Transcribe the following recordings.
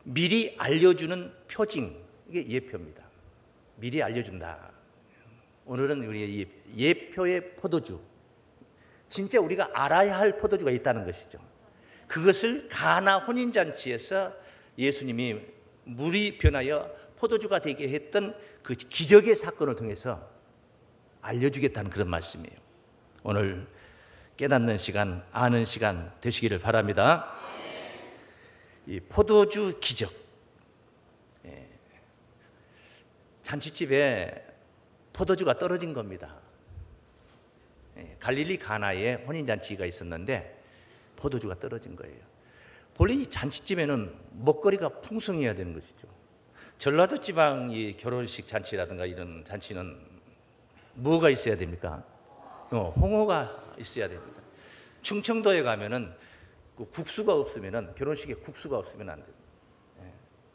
미리 알려주는 표징, 이게 예표입니다. 미리 알려준다. 오늘은 우리 예표의 포도주, 진짜 우리가 알아야 할 포도주가 있다는 것이죠. 그것을 가나 혼인잔치에서 예수님이 물이 변하여 포도주가 되게 했던 그 기적의 사건을 통해서 알려주겠다는 그런 말씀이에요. 오늘 깨닫는 시간, 아는 시간 되시기를 바랍니다. 이 포도주 기적. 잔치집에 포도주가 떨어진 겁니다. 갈릴리 가나에 혼인잔치가 있었는데 포도주가 떨어진 거예요. 본래 이 잔치집에는 먹거리가 풍성해야 되는 것이죠. 전라도 지방의 결혼식 잔치라든가 이런 잔치는 뭐가 있어야 됩니까? 홍어가 있어야 됩니다. 충청도에 가면은 국수가 없으면은, 결혼식에 국수가 없으면 안 돼요.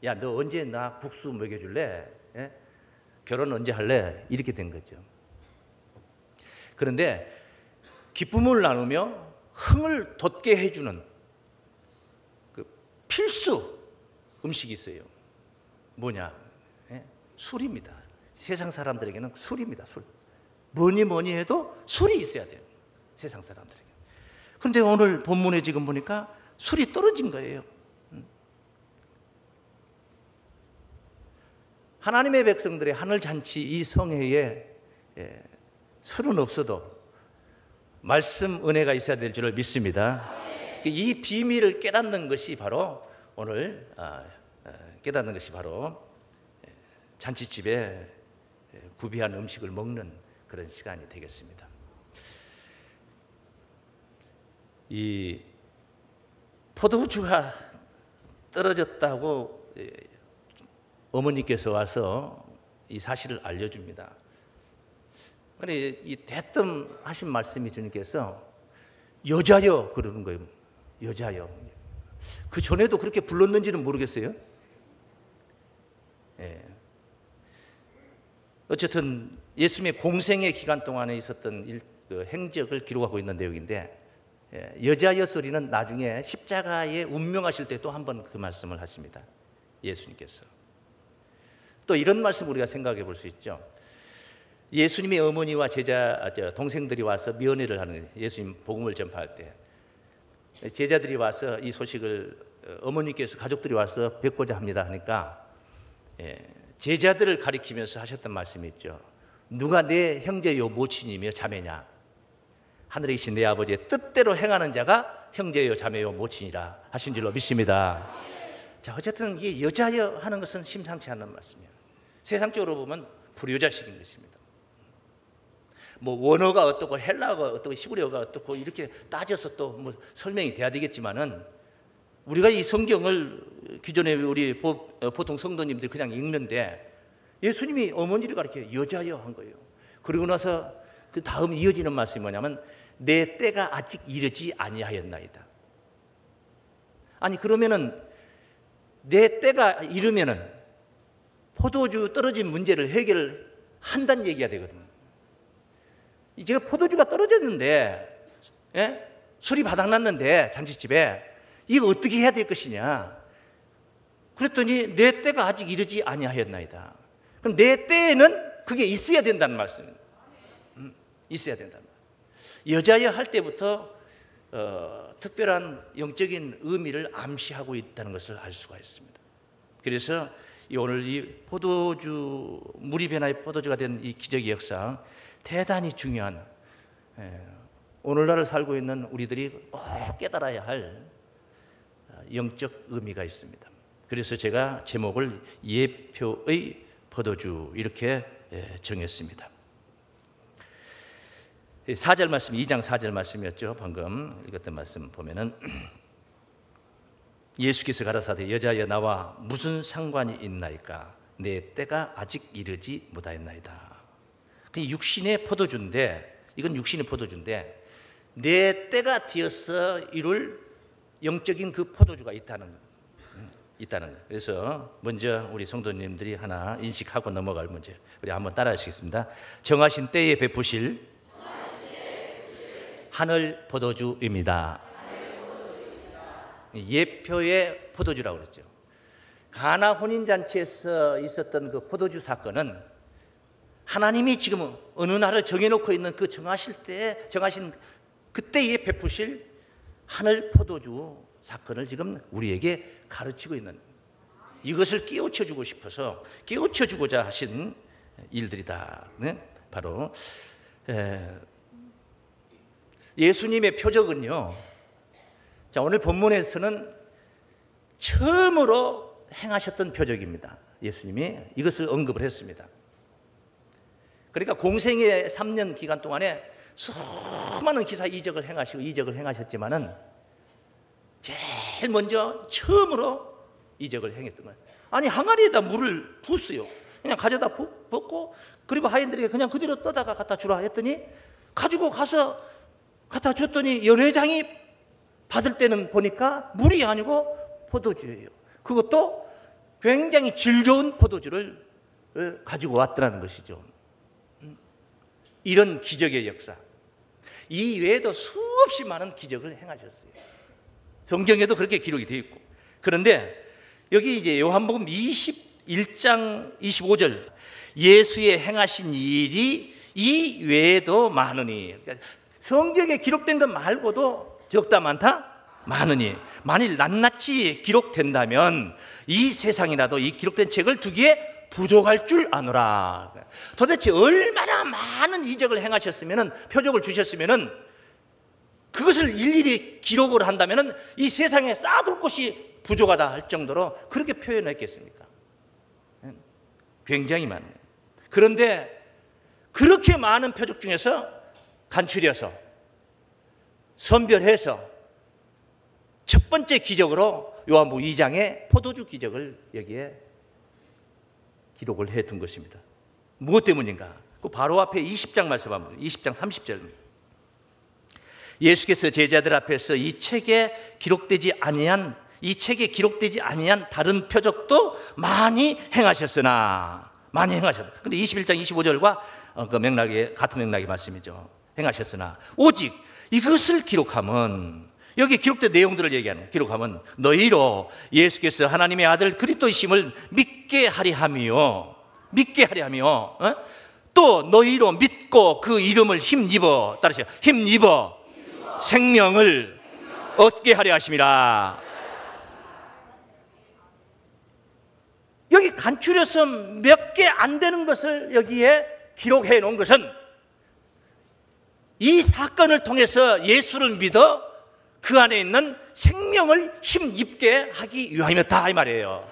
야, 너 언제 나 국수 먹여줄래? 결혼 언제 할래? 이렇게 된 거죠. 그런데 기쁨을 나누며 흥을 돋게 해주는 그 필수 음식이 있어요. 뭐냐? 술입니다. 세상 사람들에게는 술입니다. 술. 뭐니 해도 술이 있어야 돼요. 세상 사람들에게. 그런데 오늘 본문에 지금 보니까 술이 떨어진 거예요. 하나님의 백성들의 하늘잔치 이 성회에 술은 없어도 말씀 은혜가 있어야 될 줄을 믿습니다. 이 비밀을 깨닫는 것이 바로 오늘 깨닫는 것이 바로 잔치집에 구비한 음식을 먹는 그런 시간이 되겠습니다. 이 포도주가 떨어졌다고 어머니께서 와서 이 사실을 알려줍니다. 그런데 이 대뜸 하신 말씀이 주님께서 여자여 그러는 거예요. 여자여. 그 전에도 그렇게 불렀는지는 모르겠어요. 어쨌든 예수님의 공생의 기간 동안에 있었던 그 행적을 기록하고 있는 내용인데, 여자여 소리는 나중에 십자가에 운명하실 때 또 한 번 그 말씀을 하십니다. 예수님께서. 또 이런 말씀 우리가 생각해 볼 수 있죠. 예수님의 어머니와 동생들이 와서 면회를 하는 거예요. 예수님 복음을 전파할 때 제자들이 와서 이 소식을 어머니께서 가족들이 와서 뵙고자 합니다 하니까 제자들을 가리키면서 하셨던 말씀이 있죠. 누가 내 형제요 모친이며 자매냐? 하늘에 계신 내 아버지의 뜻대로 행하는 자가 형제요 자매요 모친이라 하신 줄로 믿습니다. 자, 어쨌든 이 여자여 하는 것은 심상치 않은 말씀이에요. 세상적으로 보면 불효자식인 것입니다. 뭐 원어가 어떻고 헬라어가 어떻고 히브리어가 어떻고 이렇게 따져서 또 뭐 설명이 돼야 되겠지만은, 우리가 이 성경을 기존에 우리 보통 성도님들이 그냥 읽는데 예수님이 어머니를 가리켜 여자여 한 거예요. 그리고 나서 그 다음 이어지는 말씀이 뭐냐면 내 때가 아직 이르지 아니하였나이다. 아니 그러면은 내 때가 이르면은 포도주 떨어진 문제를 해결한다는 얘기가 되거든요. 제가 포도주가 떨어졌는데, 술이 바닥났는데 잔치집에 이거 어떻게 해야 될 것이냐? 그랬더니 내 때가 아직 이르지 아니하였나이다. 그럼 내 때에는 그게 있어야 된다는 말씀입니다. 있어야 된다는 말씀. 여자여 할 때부터 특별한 영적인 의미를 암시하고 있다는 것을 알 수가 있습니다. 그래서 오늘 이 포도주, 물이 변화의 포도주가 된 이 기적의 역사, 대단히 중요한, 오늘날을 살고 있는 우리들이 꼭 깨달아야 할 영적 의미가 있습니다. 그래서 제가 제목을 예표의 포도주 이렇게 정했습니다. 4절 말씀, 2장 4절 말씀이었죠. 방금 읽었던 말씀 보면은 예수께서 가라사대 여자여 나와 무슨 상관이 있나이까? 내 때가 아직 이르지 못하였나이다. 육신의 포도주인데, 이건 육신의 포도주인데 내 때가 되어서 이룰 영적인 그 포도주가 있다는 거예요. 그래서 먼저 우리 성도님들이 하나 인식하고 넘어갈 문제, 우리 한번 따라 하시겠습니다. 정하신 때에 베푸실 하늘 포도주입니다. 예표의 포도주라고 그랬죠. 가나 혼인잔치에서 있었던 그 포도주 사건은 하나님이 지금 어느 날을 정해놓고 있는 그 정하신 그때에 베푸실 하늘 포도주 사건을 지금 우리에게 가르치고 있는, 이것을 깨우쳐주고 싶어서 깨우쳐주고자 하신 일들이다. 네? 바로 예수님의 표적은요, 자, 오늘 본문에서는 처음으로 행하셨던 표적입니다. 예수님이 이것을 언급을 했습니다. 그러니까 공생의 3년 기간 동안에 수많은 기사 이적을 행하셨지만은 제일 먼저 처음으로 이적을 행했던 거예요. 아니, 항아리에다 물을 붓어요. 그냥 가져다 붓고, 그리고 하인들에게 그냥 그대로 떠다가 갖다 주라 했더니, 가지고 가서 갖다 줬더니 연회장이 받을 때는 보니까 물이 아니고 포도주예요. 그것도 굉장히 질 좋은 포도주를 가지고 왔더라는 것이죠. 이런 기적의 역사, 이 외에도 수없이 많은 기적을 행하셨어요. 성경에도 그렇게 기록이 되어 있고. 그런데 여기 이제 요한복음 21장 25절, 예수의 행하신 일이 이 외에도 많으니, 그러니까 성경에 기록된 것 말고도 적다 많다 많으니, 만일 낱낱이 기록된다면 이 세상이라도 이 기록된 책을 두기에 부족할 줄 아노라. 도대체 얼마나 많은 이적을 행하셨으면, 표적을 주셨으면, 그것을 일일이 기록을 한다면 이 세상에 쌓아둘 곳이 부족하다 할 정도로 그렇게 표현했겠습니까? 굉장히 많네요. 그런데 그렇게 많은 표적 중에서 간추려서 선별해서 첫 번째 기적으로 요한복음 2장의 포도주 기적을 여기에 기록을 해둔 것입니다. 무엇 때문인가? 그 바로 앞에 20장 말씀 한번, 20장 30절. 예수께서 제자들 앞에서 이 책에 기록되지 아니한 다른 표적도 많이 행하셨으나, 많이 행하셨다. 근데 21장 25절과 그 맥락에 같은 맥락의 말씀이죠. 행하셨으나 오직 이것을 기록하면, 여기 기록된 내용들을 기록하면 너희로 예수께서 하나님의 아들 그리스도이심을 믿게 하리 하며, 또 너희로 믿고 그 이름을 힘입어, 따르세요, 힘입어 생명을 얻게 하려 하심이라. 여기 간추려서 몇 개 안 되는 것을 여기에 기록해 놓은 것은 이 사건을 통해서 예수를 믿어 그 안에 있는 생명을 힘입게 하기 위함이었다, 이 말이에요.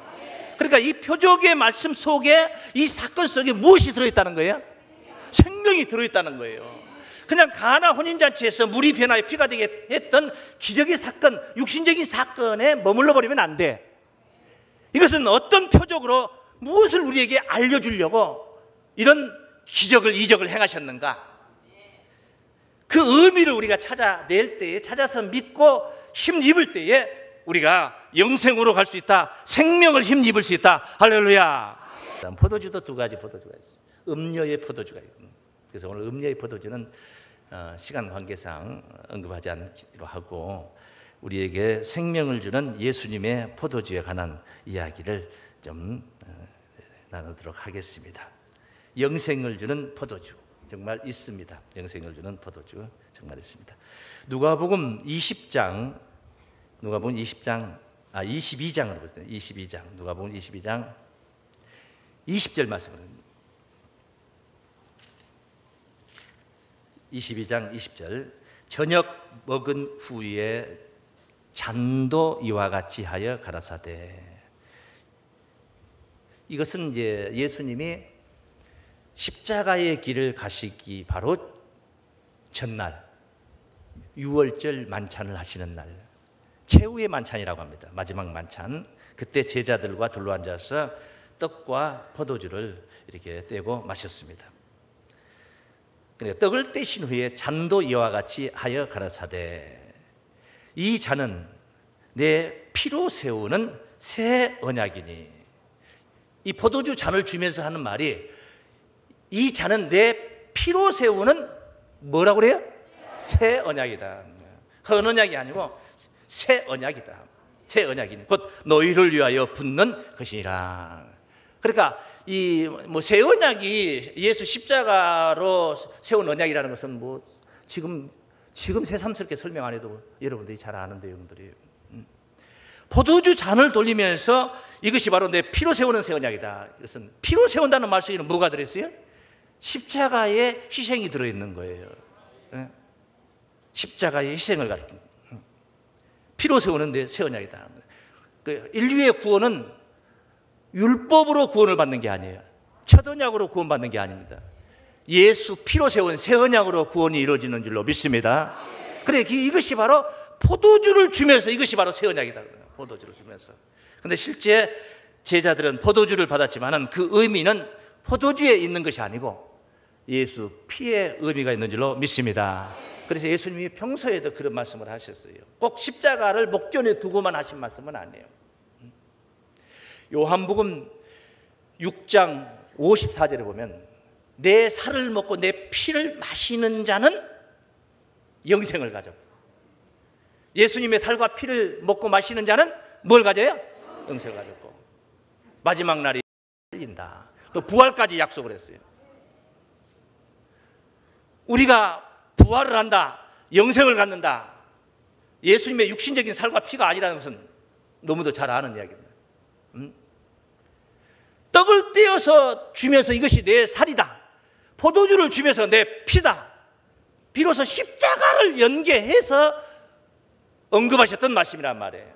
그러니까 이 표적의 말씀 속에, 이 사건 속에 무엇이 들어있다는 거예요? 생명이 들어있다는 거예요. 그냥 가나 혼인잔치에서 물이 변하여 피가 되게 했던 기적의 사건, 육신적인 사건에 머물러 버리면 안 돼. 이것은 어떤 표적으로 무엇을 우리에게 알려주려고 이런 이적을 행하셨는가, 그 의미를 우리가 찾아낼 때에, 찾아서 믿고 힘입을 때에 우리가 영생으로 갈 수 있다, 생명을 힘입을 수 있다. 할렐루야. 포도주도 두 가지 포도주가 있어요. 음료의 포도주가 있거든요. 그래서 오늘 음료의 포도주는 시간 관계상 언급하지 않기로 하고, 우리에게 생명을 주는 예수님의 포도주에 관한 이야기를 좀 나누도록 하겠습니다. 영생을 주는 포도주 정말 있습니다. 영생을 주는 포도주 정말 있습니다. 누가복음 22장으로 볼게요. 22장, 누가복음 22장 20절 말씀입니다. 22장 20절. 저녁 먹은 후에 잔도 이와 같이 하여 가라사대. 이것은 이제 예수님이 십자가의 길을 가시기 바로 전날, 유월절 만찬을 하시는 날, 최후의 만찬이라고 합니다. 마지막 만찬. 그때 제자들과 둘러앉아서 떡과 포도주를 이렇게 떼고 마셨습니다. 떡을 떼신 후에 잔도 이와 같이 하여 가라사대. 이 잔은 내 피로 세우는 새 언약이니. 이 포도주 잔을 주면서 하는 말이, 이 잔은 내 피로 세우는 뭐라고 그래요? 새 언약이다. 헌 언약이 아니고 새 언약이다. 새 언약이니 곧 너희를 위하여 붓는 것이니라. 그러니까 이 뭐 새 언약이 예수 십자가로 세운 언약이라는 것은 뭐 지금 새삼스럽게 설명 안 해도 여러분들이 잘 아는 내용들이에요. 포도주 잔을 돌리면서 이것이 바로 내 피로 세우는 새 언약이다. 이것은 피로 세운다는 말 속에는 뭐가 들어있어요? 십자가의 희생이 들어있는 거예요. 십자가의 희생을 가리킵니다. 피로 세우는 새 언약이다. 인류의 구원은 율법으로 구원을 받는 게 아니에요. 첫 언약으로 구원받는 게 아닙니다. 예수 피로 세운 새 언약으로 구원이 이루어지는 줄로 믿습니다. 그래, 이것이 바로 포도주를 주면서 이것이 바로 새 언약이다. 포도주를 주면서. 근데 실제 제자들은 포도주를 받았지만은 그 의미는 포도주에 있는 것이 아니고 예수 피의 의미가 있는 줄로 믿습니다. 그래서 예수님이 평소에도 그런 말씀을 하셨어요. 꼭 십자가를 목전에 두고만 하신 말씀은 아니에요. 요한복음 6장 54절에 보면 내 살을 먹고 내 피를 마시는 자는 영생을 가져. 예수님의 살과 피를 먹고 마시는 자는 뭘 가져요? 영생을 가졌고 마지막 날이 열린다. 그 부활까지 약속을 했어요. 우리가 부활을 한다, 영생을 갖는다. 예수님의 육신적인 살과 피가 아니라는 것은 너무도 잘 아는 이야기입니다. 떡을 떼어서 주면서 이것이 내 살이다. 포도주를 주면서 내 피다. 비로소 십자가를 연계해서 언급하셨던 말씀이란 말이에요.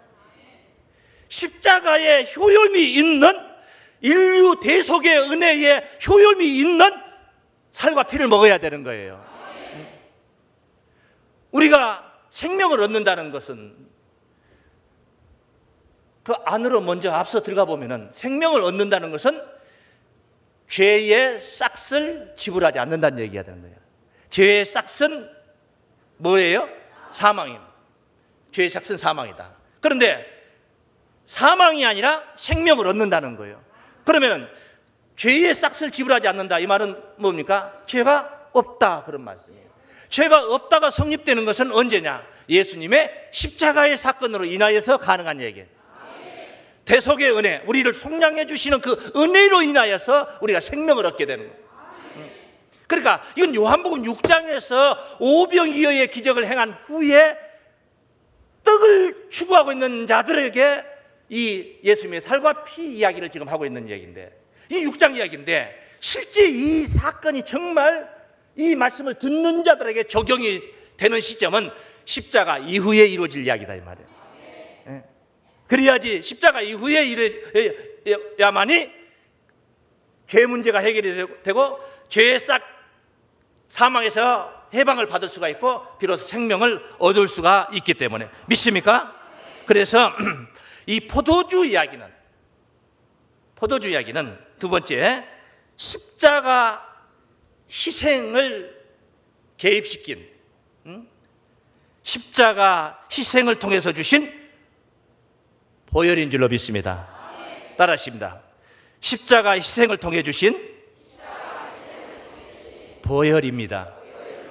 십자가에 효용이 있는 인류 대속의 은혜에 효용이 있는 살과 피를 먹어야 되는 거예요. 우리가 생명을 얻는다는 것은 그 안으로 먼저 앞서 들어가 보면은 생명을 얻는다는 것은 죄의 싹을 지불하지 않는다는 얘기가 되는 거예요. 죄의 싹은 뭐예요? 사망입니다. 죄의 싹은 사망이다. 그런데 사망이 아니라 생명을 얻는다는 거예요. 그러면 죄의 싹을 지불하지 않는다. 이 말은 뭡니까? 죄가 없다. 그런 말씀이에요. 죄가 없다가 성립되는 것은 언제냐? 예수님의 십자가의 사건으로 인하여서 가능한 얘기예요. 대속의 은혜, 우리를 속량해 주시는 그 은혜로 인하여서 우리가 생명을 얻게 되는 거예요. 그러니까 이건 요한복음 6장에서 오병이어의 기적을 행한 후에 떡을 추구하고 있는 자들에게 이 예수님의 살과 피 이야기를 지금 하고 있는 이야기인데, 이 6장 이야기인데 실제 이 사건이 정말 이 말씀을 듣는 자들에게 적용이 되는 시점은 십자가 이후에 이루어질 이야기다 이 말이에요. 그래야지 십자가 이후에 이래야만이 죄 문제가 해결이 되고 죄의 싹 사망에서 해방을 받을 수가 있고 비로소 생명을 얻을 수가 있기 때문에 믿습니까? 그래서 이 포도주 이야기는 두 번째 십자가 희생을 개입시킨 십자가 희생을 통해서 주신 보혈인 줄로 믿습니다. 따라하십니다. 십자가 희생을 통해 주신 보혈입니다.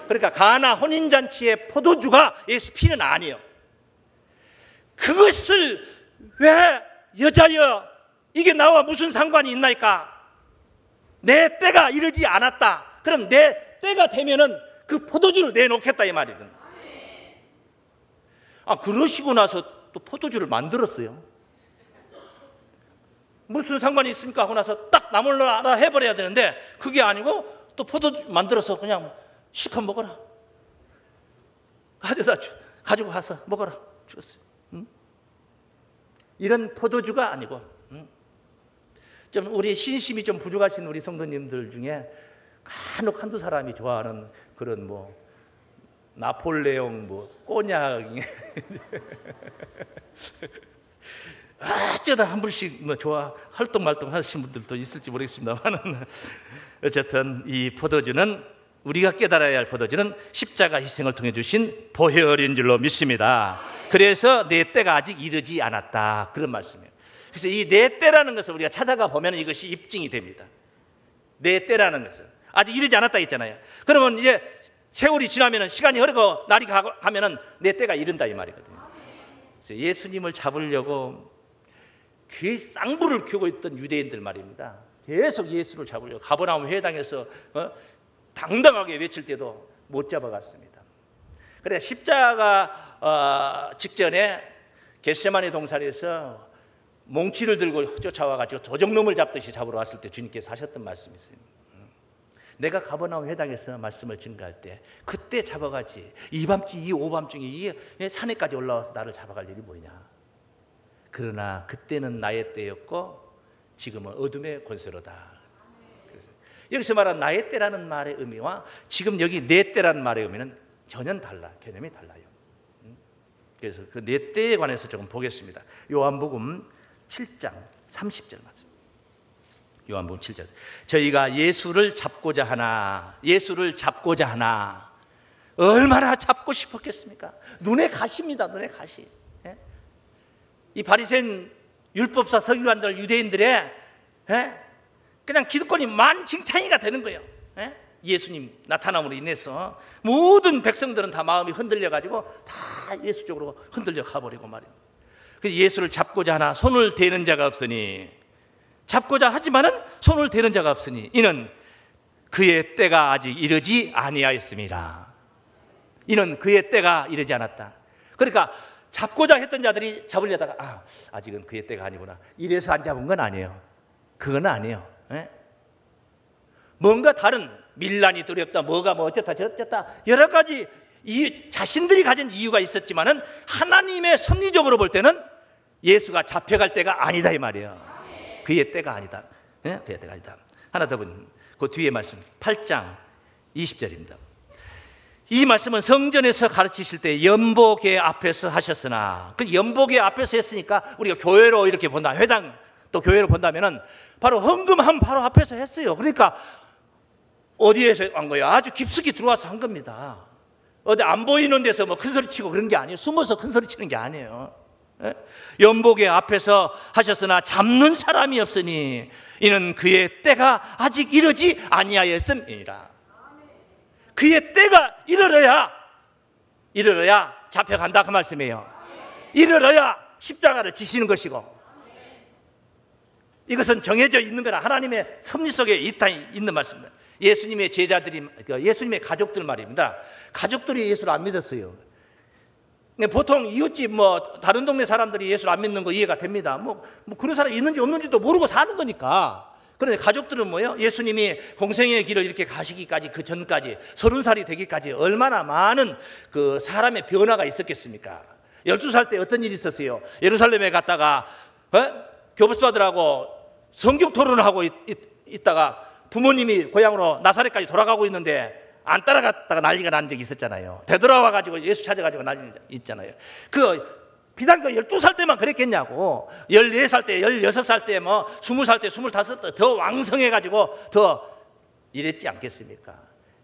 그러니까 가나 혼인잔치의 포도주가 예수 피는 아니에요. 그것을 왜 여자여 이게 나와 무슨 상관이 있나이까? 내 때가 이르지 않았다. 그럼 내 때가 되면은 그 포도주를 내놓겠다 이 말이거든. 그러시고 나서 또 포도주를 만들었어요. 무슨 상관이 있습니까? 하고 나서 딱 나물러라 해버려야 되는데 그게 아니고 또 포도주 만들어서 그냥 시컷 먹어라. 가지고 가서 먹어라. 줬어요. 이런 포도주가 아니고 좀 우리 신심이 좀 부족하신 우리 성도님들 중에 간혹 한두 사람이 좋아하는 그런 뭐 나폴레옹 꼬냑 어쩌다 한 분씩 좋아 활동말동 하시는 분들도 있을지 모르겠습니다만 어쨌든 이 포도주는 우리가 깨달아야 할 포도주는 십자가 희생을 통해 주신 보혈인 줄로 믿습니다. 그래서 내 때가 아직 이르지 않았다 그런 말씀이에요. 그래서 이 내 때라는 것을 우리가 찾아가 보면 이것이 입증이 됩니다. 내 때라는 것은 아직 이르지 않았다 했잖아요. 그러면 이제 세월이 지나면 시간이 흐르고 날이 가면은 내 때가 이른다 이 말이거든요. 예수님을 잡으려고 귀에 쌍불을 켜고 있던 유대인들 말입니다. 계속 예수를 잡으려고 가버나움 회당에서 당당하게 외칠 때도 못 잡아갔습니다. 그래 십자가 직전에 겟세마네 동산에서 몽치를 들고 쫓아와가지고 도적놈을 잡듯이 잡으러 왔을 때 주님께서 하셨던 말씀이 있어요. 내가 가버나움 회당에서 말씀을 증거할 때 그때 잡아가지 이 밤중 이 오밤중에 이 산에까지 올라와서 나를 잡아갈 일이 뭐냐. 그러나 그때는 나의 때였고 지금은 어둠의 권세로다. 그래서 여기서 말한 나의 때라는 말의 의미와 지금 여기 내 때라는 말의 의미는 전혀 달라. 개념이 달라요. 그래서 그 내 때에 관해서 조금 보겠습니다. 요한복음 7장 30절 말씀. 요한복음 7절. 저희가 예수를 잡고자 하나 얼마나 잡고 싶었겠습니까? 눈에 가시입니다. 눈에 가시. 이 바리새인 율법사 서기관들 유대인들의 그냥 기득권이 만칭창이가 되는 거예요. 예수님 나타남으로 인해서 모든 백성들은 다 마음이 흔들려가지고 다 예수 쪽으로 흔들려 가버리고 말입니다. 그래서 예수를 잡고자 하나 손을 대는 자가 없으니 잡고자 하지만은 손을 대는 자가 없으니 이는 그의 때가 아직 이르지 아니하였습니다. 이는 그의 때가 이르지 않았다. 그러니까 잡고자 했던 자들이 잡으려다가 아직은 그의 때가 아니구나. 이래서 안 잡은 건 아니에요. 그건 아니에요. 뭔가 다른 밀란이 두렵다, 뭐가 뭐 어쨌다 저쨌다 여러 가지 자신들이 가진 이유가 있었지만은 하나님의 섭리적으로 볼 때는 예수가 잡혀갈 때가 아니다 이 말이에요. 그의 때가 아니다. 그의 때가 아니다. 하나 더 보면 그 뒤에 말씀 8장 20절입니다. 이 말씀은 성전에서 가르치실 때 연복의 앞에서 하셨으나 그 연복의 앞에서 했으니까 우리가 교회로 이렇게 본다. 회당 또 교회로 본다면은 바로 헌금함 바로 앞에서 했어요. 그러니까 어디에서 한 거예요? 아주 깊숙이 들어와서 한 겁니다. 어디 안 보이는 데서 뭐 큰 소리 치고 그런 게 아니에요. 숨어서 큰 소리 치는 게 아니에요. 연복의 앞에서 하셨으나 잡는 사람이 없으니 이는 그의 때가 아직 이르지 아니하였음이니라. 그의 때가 이르러야 잡혀간다 그 말씀이에요. 이르러야 십자가를 지시는 것이고 이것은 정해져 있는 거라 하나님의 섭리 속에 있는 말씀입니다. 예수님의 제자들이 예수님의 가족들 말입니다. 가족들이 예수를 안 믿었어요. 보통 이웃집 다른 동네 사람들이 예수를 안 믿는 거 이해가 됩니다. 뭐 그런 사람이 있는지 없는지도 모르고 사는 거니까. 그런데 가족들은 뭐예요? 예수님이 공생의 길을 이렇게 가시기까지 그 전까지 30살이 되기까지 얼마나 많은 그 사람의 변화가 있었겠습니까? 12살 때 어떤 일이 있었어요? 예루살렘에 갔다가 교법사들하고 성경 토론을 하고 있다가 부모님이 고향으로 나사렛까지 돌아가고 있는데 안 따라갔다가 난리가 난 적이 있었잖아요. 되돌아와가지고 예수 찾아가지고 난리 있잖아요. 비단 12살 때만 그랬겠냐고. 14살 때, 16살 때, 20살 때, 25살 때 더 왕성해가지고 더 이랬지 않겠습니까?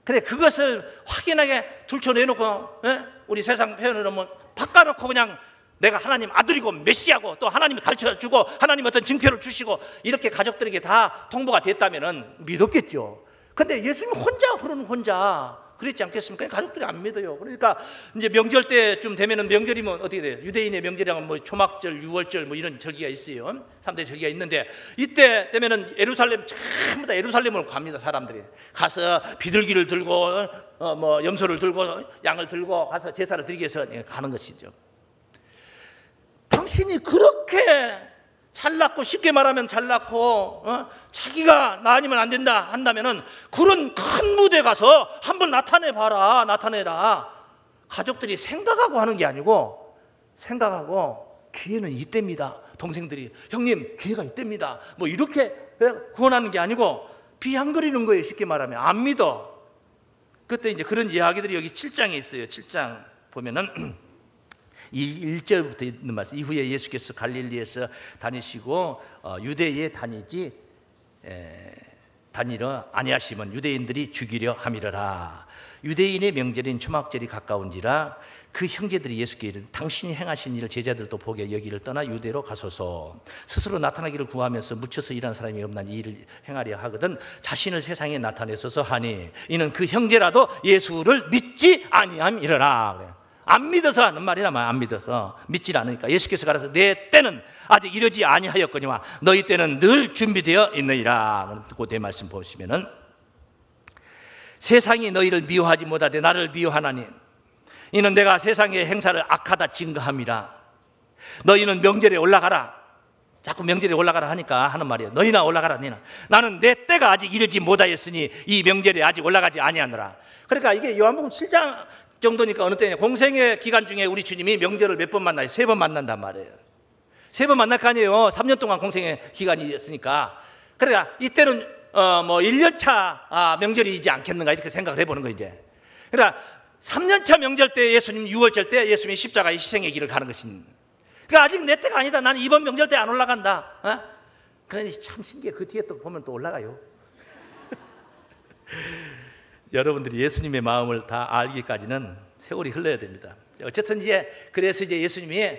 그래, 그것을 확연하게 들춰내놓고, 우리 세상 표현으로 바꿔놓고 그냥 내가 하나님 아들이고 메시아고 또 하나님이 가르쳐주고 하나님 어떤 증표를 주시고 이렇게 가족들에게 다 통보가 됐다면 믿었겠죠. 근데 예수님 혼자 그랬지 않겠습니까? 가족들이 안 믿어요. 그러니까 이제 명절 때쯤 되면은 명절이면 어떻게 돼요? 유대인의 명절이랑 초막절, 유월절 이런 절기가 있어요. 3대 절기가 있는데 이때 되면은 예루살렘 전부 다 예루살렘으로 갑니다. 사람들이 가서 비둘기를 들고 염소를 들고 양을 들고 가서 제사를 드리기 위해서 가는 것이죠. 당신이 그렇게 잘났고 쉽게 말하면 잘났고 자기가 나 아니면 안 된다 한다면은 그런 큰 무대 가서 한번 나타내라. 가족들이 생각하고 하는 게 아니고 생각하고 기회는 이때입니다. 동생들이 형님 기회가 이때입니다. 이렇게 구원하는 게 아니고 비양거리는 거예요. 쉽게 말하면 안 믿어. 그때 이제 그런 이야기들이 여기 7장에 있어요. 7장 보면은 이 1절부터 있는 말씀. 이후에 예수께서 갈릴리에서 다니시고 유대에 다니러 아니하시면 유대인들이 죽이려 함이러라. 유대인의 명절인 초막절이 가까운지라 그 형제들이 예수께 이르되 당신이 행하신 일을 제자들도 보게 여기를 떠나 유대로 가소서. 스스로 나타나기를 구하면서 묻혀서 일하는 사람이 없나니 이 일을 행하려 하거든 자신을 세상에 나타내소서 하니 이는 그 형제라도 예수를 믿지 아니함이러라. 안 믿어서 하는 말이란 말이야. 안 믿어서, 믿질 않으니까. 예수께서 가라서 내 때는 아직 이르지 아니하였거니와 너희 때는 늘 준비되어 있느니라. 그때 말씀 보시면은, 세상이 너희를 미워하지 못하되 나를 미워하나니 이는 내가 세상의 행사를 악하다 증거함이라. 너희는 명절에 올라가라. 자꾸 명절에 올라가라 하니까 하는 말이에요. 너희나 올라가라. 너희나. 나는 내 때가 아직 이르지 못하였으니 이 명절에 아직 올라가지 아니하노라. 그러니까 이게 요한복음 7장 정도니까 어느 때냐, 공생의 기간 중에 우리 주님이 명절을 몇 번 만나요? 3번 만난단 말이에요. 3번 만날 거 아니에요. 3년 동안 공생의 기간이었으니까. 그러니까 이때는 1년차 명절이지 않겠는가 이렇게 생각을 해보는 거예요. 이제. 그러니까 3년차 명절 때 예수님, 6월절 때 예수님이 십자가의 희생의 길을 가는 것인. 그러니까 아직 내 때가 아니다. 나는 이번 명절 때 안 올라간다. 그러니 참 신기해. 그 뒤에 또 보면 또 올라가요. 여러분들이 예수님의 마음을 다 알기까지는 세월이 흘러야 됩니다. 어쨌든 그래서 예수님이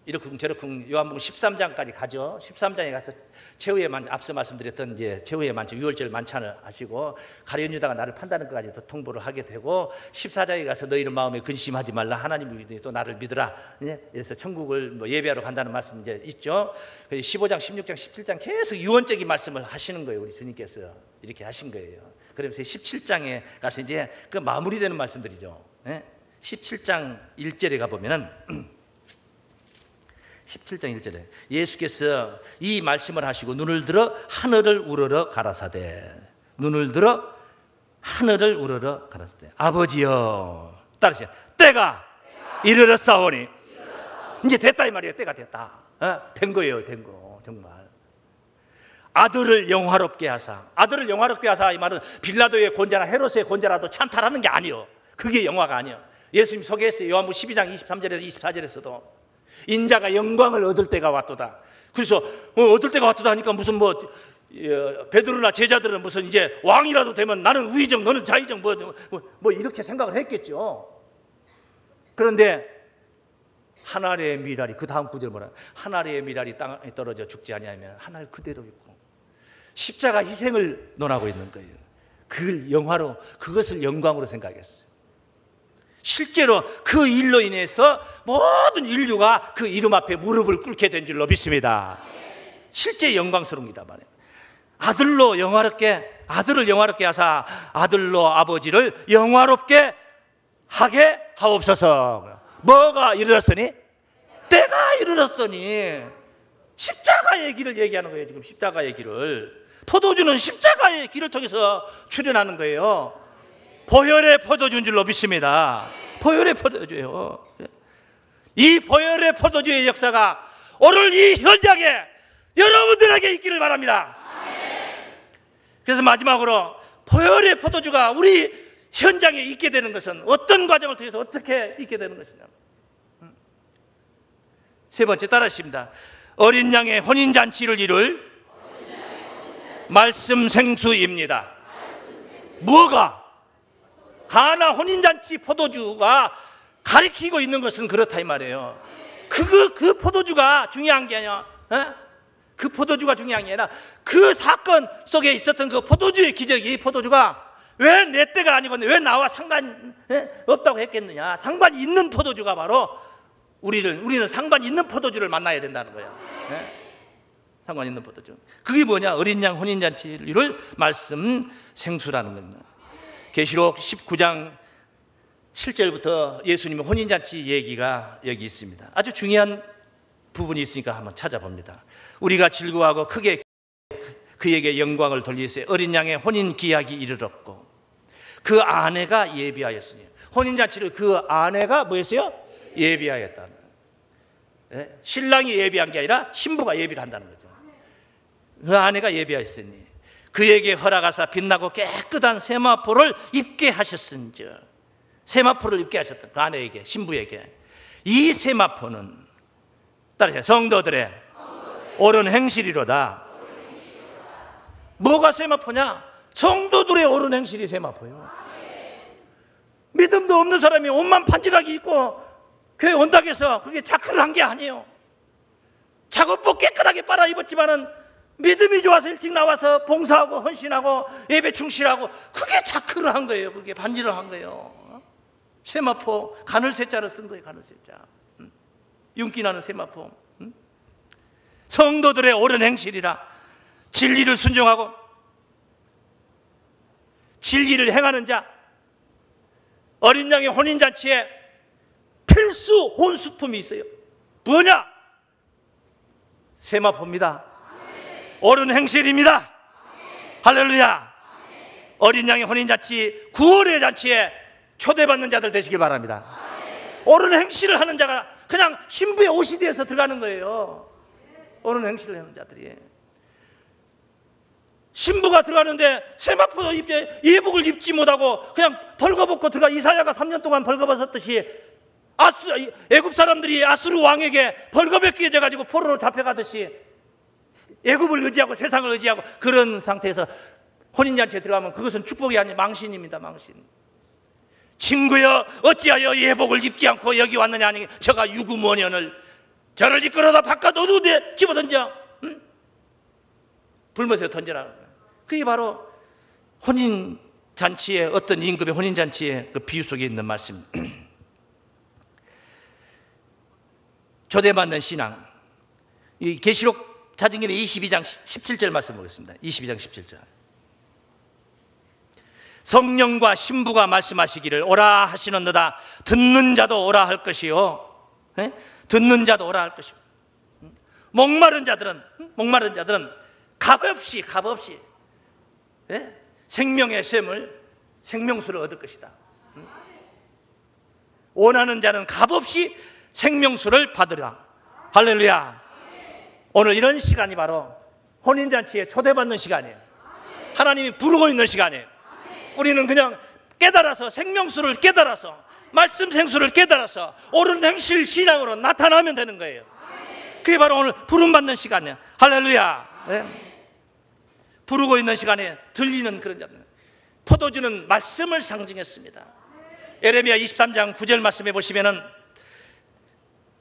이렇쿵 저렇쿵 요한복음 13장까지 가죠. 13장에 가서 최후의 앞서 말씀드렸던 최후의 만찬, 6월절 만찬을 하시고 가룟 유다가 나를 판다는 것까지 더 통보를 하게 되고, 14장에 가서 너희는 마음에 근심하지 말라. 하나님이 또 나를 믿으라. 그래서 천국을 예배하러 간다는 말씀 이제 있죠. 15장, 16장, 17장 계속 유언적인 말씀을 하시는 거예요. 우리 주님께서 이렇게 하신 거예요. 그러면서 17장에 가서 이제 그 마무리되는 말씀들이죠. 17장 1절에 가보면은 17장 1절에 예수께서 이 말씀을 하시고 눈을 들어 하늘을 우러러 가라사대, 눈을 들어 하늘을 우러러 가라사대, 아버지여, 따르세요. 때가 이르렀사오니, 이제 됐다 이 말이에요. 때가 됐다. 된 거예요. 된 거. 정말 아들을 영화롭게 하사. 아들을 영화롭게 하사 이 말은 빌라도의 권자나 헤롯의 권자라도 찬탈하는 게 아니요. 그게 영화가 아니요. 예수님 소개했어요. 요한복음 12장 23절에서 24절에서도 인자가 영광을 얻을 때가 왔도다. 그래서 얻을 때가 왔도다 하니까 무슨 베드로나 제자들은 무슨 이제 왕이라도 되면 나는 우의정 너는 좌의정 뭐 이렇게 생각을 했겠죠. 그런데 하나님의 미랄이, 그 다음 구절 뭐라, 하나님의 미랄이 땅에 떨어져 죽지 아니하면 하늘 그대로 있고, 십자가 희생을 논하고 있는 거예요. 그것을 영광으로 생각했어요. 실제로 그 일로 인해서 모든 인류가 그 이름 앞에 무릎을 꿇게 된 줄로 믿습니다. 실제 영광스럽습니다. 아들을 영화롭게 하사 아들로 아버지를 영화롭게 하게 하옵소서. 뭐가 이르렀으니? 때가 이르렀으니. 십자가의 길을 얘기하는 거예요. 지금 십자가의 길을. 포도주는 십자가의 길을 통해서 출현하는 거예요. 보혈의 포도주인 줄로 믿습니다. 보혈의 포도주예요. 이 보혈의 포도주의 역사가 오늘 이 현장에 여러분들에게 있기를 바랍니다. 그래서 마지막으로 보혈의 포도주가 우리 현장에 있게 되는 것은 어떤 과정을 통해서 어떻게 있게 되는 것이냐. 세 번째 따라하십니다. 어린 양의 혼인잔치를 이룰 말씀 생수입니다. 뭐가? 가나 혼인잔치 포도주가 가리키고 있는 것은 그렇다 이 말이에요. 그 포도주가 중요한 게 아니야. 그 포도주가 중요한 게 아니라 그 사건 속에 있었던 그 포도주의 기적이, 포도주가 왜 내 때가 아니고 왜 나와 상관 없다고 했겠느냐. 상관이 있는 포도주가 바로 우리는 상관 있는 포도주를 만나야 된다는 거예요. 상관 있는 포도주. 그게 뭐냐? 어린 양 혼인잔치를 이룰 말씀 생수라는 겁니다. 계시록 19장 7절부터 예수님의 혼인잔치 얘기가 여기 있습니다. 아주 중요한 부분이 있으니까 한번 찾아봅니다. 우리가 즐거워하고 크게 그에게 영광을 돌리세 어린 양의 혼인 기약이 이르렀고 그 아내가 예비하였으니. 혼인잔치를 그 아내가 뭐였어요? 예비하였다는. 신랑이 예비한 게 아니라 신부가 예비를 한다는 거죠. 그 아내가 예비하였으니 그에게 허락하사 빛나고 깨끗한 세마포를 입게 하셨은즉. 세마포를 입게 하셨다. 그 아내에게, 신부에게. 이 세마포는 따라서 성도들의 옳은 행실이로다. 뭐가 세마포냐? 성도들의 옳은 행실이 세마포예요. 믿음도 없는 사람이 옷만 판질하게 입고 교회 온다고 해서 그게 자크를 한 게 아니에요. 작업복 깨끗하게 빨아 입었지만은 믿음이 좋아서 일찍 나와서 봉사하고 헌신하고 예배 충실하고, 그게 자크를 한 거예요. 그게 반지를 한 거예요. 세마포, 간을 세자를 쓴 거예요. 간을 세자. 윤기나는 세마포. 성도들의 옳은 행실이라. 진리를 순종하고 진리를 행하는 자. 어린 양의 혼인잔치에 필수 혼수품이 있어요. 뭐냐? 세마포입니다. 옳은 행실입니다. 할렐루야. 어린 양의 혼인잔치, 구원의 잔치에 초대받는 자들 되시길 바랍니다. 옳은 행실을 하는 자가 그냥 신부의 옷이 되어서 들어가는 거예요. 옳은 행실을 하는 자들이. 신부가 들어가는데 세마포도 예복을 입지 못하고 그냥 벌거벗고 들어가. 이사야가 3년 동안 벌거벗었듯이 애굽 사람들이 아수르 왕에게 벌거벗게 돼가지고 포로로 잡혀가듯이 애굽을 의지하고 세상을 의지하고 그런 상태에서 혼인잔치에 들어가면 그것은 축복이 아닌 망신입니다. 망신. 친구여, 어찌하여 예복을 입지 않고 여기 왔느냐 하니 저가 유구모년을 저를 이끌어다 바깥 어두운데 집어던져 불못에 던져라. 그게 바로 혼인잔치의 어떤 임금의 혼인잔치의 그 비유 속에 있는 말씀. 초대받는 신앙. 이 계시록 사도행전의 22장 17절 말씀 보겠습니다. 22장 17절. 성령과 신부가 말씀하시기를 오라 하시는도다. 듣는 자도 오라 할 것이요. 네? 듣는 자도 오라 할 것이요. 목마른 자들은 값없이 네? 생명의 샘을 생명수를 얻을 것이다. 원하는 자는 값없이 생명수를 받으라. 할렐루야. 오늘 이런 시간이 바로 혼인잔치에 초대받는 시간이에요. 하나님이 부르고 있는 시간이에요. 우리는 그냥 깨달아서 생명수를 깨달아서 말씀 생수를 깨달아서 옳은 행실 신앙으로 나타나면 되는 거예요. 그게 바로 오늘 부름받는 시간이에요. 할렐루야. 네. 부르고 있는 시간에 들리는 그런 자들. 포도주는 말씀을 상징했습니다. 예레미야 23장 9절 말씀에 보시면은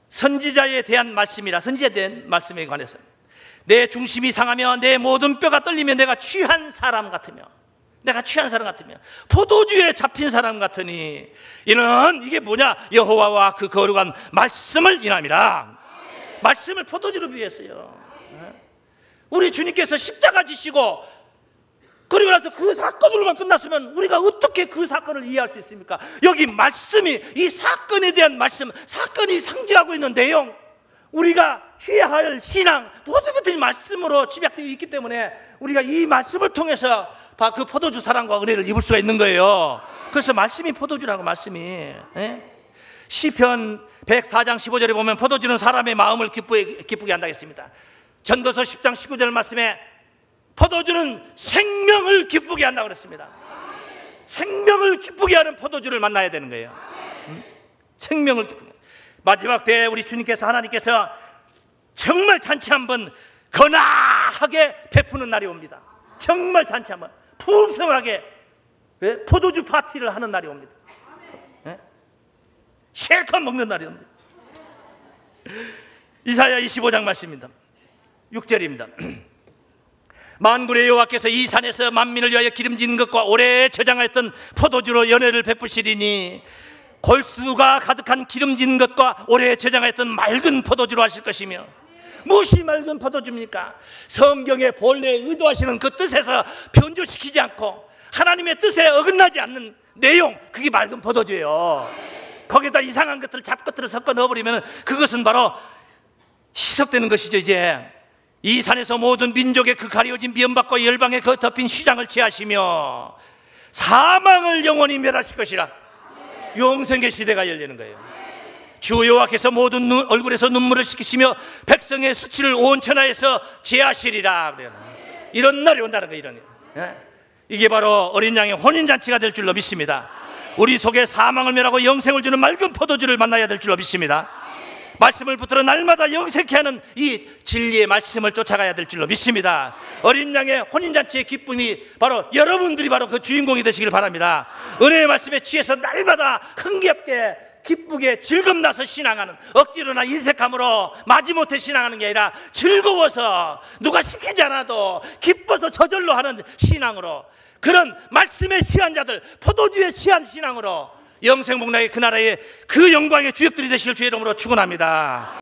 선지자에 대한 말씀이라, 선지자에 대한 말씀에 관해서 내 중심이 상하며 내 모든 뼈가 떨리며 내가 취한 사람 같으며 포도주에 잡힌 사람 같으니 이는 이게 뭐냐? 여호와와 그 거룩한 말씀을 인함이라. 말씀을 포도주로 비유했어요. 우리 주님께서 십자가 지시고 그리고 나서 그 사건으로만 끝났으면 우리가 어떻게 그 사건을 이해할 수 있습니까? 여기 말씀이, 이 사건에 대한 말씀, 사건이 상징하고 있는 내용, 우리가 취해야 할 신앙, 모든 것들이 말씀으로 집약되어 있기 때문에 우리가 이 말씀을 통해서 그 포도주 사랑과 은혜를 입을 수가 있는 거예요. 그래서 말씀이 포도주라고. 말씀이. 시편 104장 15절에 보면 포도주는 사람의 마음을 기쁘게 한다 했습니다. 전도서 10장 19절 말씀에 포도주는 생명을 기쁘게 한다고 그랬습니다. 생명을 기쁘게 하는 포도주를 만나야 되는 거예요. 생명을 기쁘게. 마지막 때에 우리 주님께서, 하나님께서 정말 잔치 한번 거나하게 베푸는 날이 옵니다. 정말 잔치 한번 풍성하게 포도주 파티를 하는 날이 옵니다. 실컷 먹는 날이 옵니다. 이사야 25장 말씀입니다. 6절입니다. 만군의 여호와께서 이 산에서 만민을 위하여 기름진 것과 오래 저장하였던 포도주로 연회를 베푸시리니 골수가 가득한 기름진 것과 오래 저장하였던 맑은 포도주로 하실 것이며. 무엇이 맑은 포도주입니까? 성경의 본래 의도하시는 그 뜻에서 변절시키지 않고 하나님의 뜻에 어긋나지 않는 내용, 그게 맑은 포도주예요. 거기다 이상한 것들을 잡것들을 섞어 넣어버리면 그것은 바로 희석되는 것이죠. 이제 이 산에서 모든 민족의 그 가리워진 미움받고 열방에 그 덮인 시장을 취하시며 사망을 영원히 멸하실 것이라. 영생의 시대가 열리는 거예요. 주 여호와께서 모든 얼굴에서 눈물을 씻기시며 백성의 수치를 온 천하에서 제하시리라. 이런 날이 온다는 거예요. 이런. 이게 바로 어린 양의 혼인잔치가 될 줄로 믿습니다. 우리 속에 사망을 멸하고 영생을 주는 맑은 포도주를 만나야 될 줄로 믿습니다. 말씀을 붙들어 날마다 영생케 하는 이 진리의 말씀을 쫓아가야 될 줄로 믿습니다. 어린 양의 혼인잔치의 기쁨이 바로 여러분들이 바로 그 주인공이 되시길 바랍니다. 은혜의 말씀에 취해서 날마다 흥겹게 기쁘게 즐겁나서 신앙하는, 억지로나 인색함으로 마지못해 신앙하는 게 아니라 즐거워서 누가 시키지 않아도 기뻐서 저절로 하는 신앙으로, 그런 말씀에 취한 자들, 포도주에 취한 신앙으로 영생복락의 그 나라의 그 영광의 주역들이 되실 주의 이름으로 축원합니다.